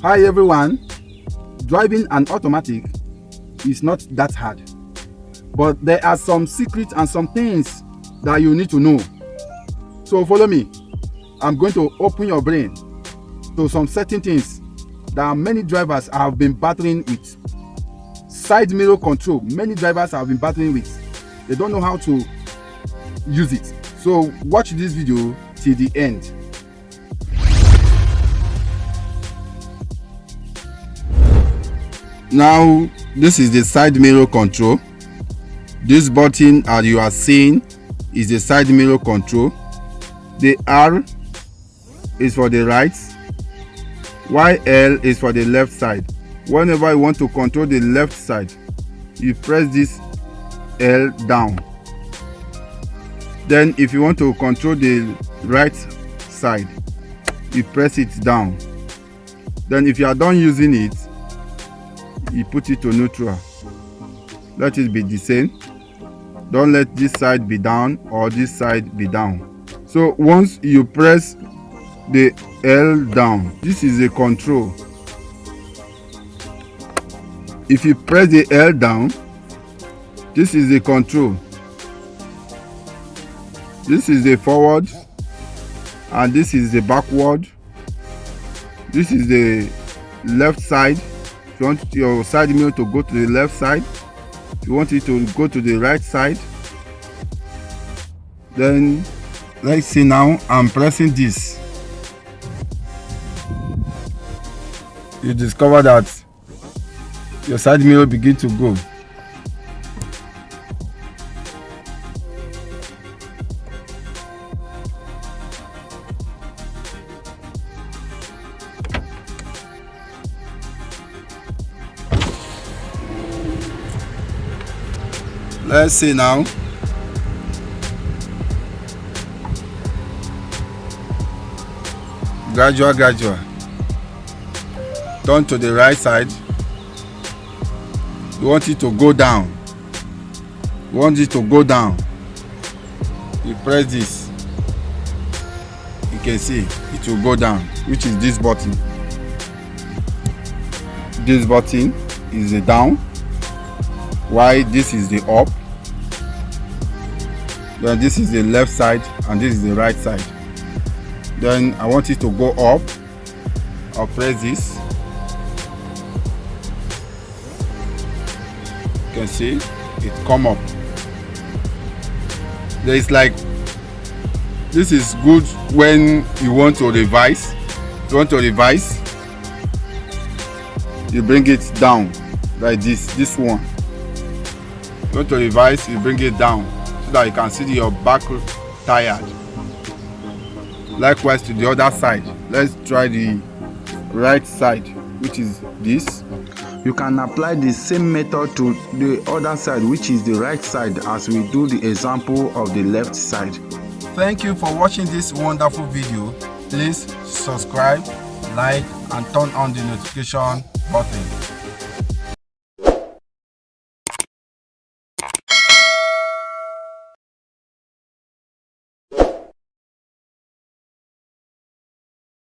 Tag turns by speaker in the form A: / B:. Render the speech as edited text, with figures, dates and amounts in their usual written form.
A: Hi everyone, driving an automatic is not that hard, but there are some secrets and some things that you need to know. So follow me. I'm going to open your brain to some certain things that many drivers have been battling with. Side mirror control, many drivers have been battling with. They don't know how to use it. So watch this video till the end. Now this is the side mirror control. This button as you are seeing is the side mirror control. The R is for the right, while L is for the left side. Whenever you want to control the left side, you press this L down. Then if you want to control the right side, you press it down. Then if you are done using it, you put it to neutral. Let it be the same. Don't let this side be down or this side be down. So once you press the L down, this is the control. If you press the L down, this is the control. This is the forward and this is the backward. This is the left side. If you want your side mirror to go to the left side, if you want it to go to the right side, then let's see. Now I'm pressing this. You discover that your side mirror begin to go. Let's see now. Gradual. Turn to the right side. You want it to go down. You want it to go down. You press this. You can see it will go down, which is this button. This button is the down, while this is the up. Then this is the left side and this is the right side. Then I want it to go up. I'll press this. You can see it come up. There is like, this is good when you want to revise. If you want to revise, you bring it down like this one. You want to revise, you bring it down so that you can see your back tired. Likewise to the other side. Let's try the right side, which is this. You can apply the same method to the other side, which is the right side, as we do the example of the left side. Thank you for watching this wonderful video. Please subscribe, like and turn on the notification button.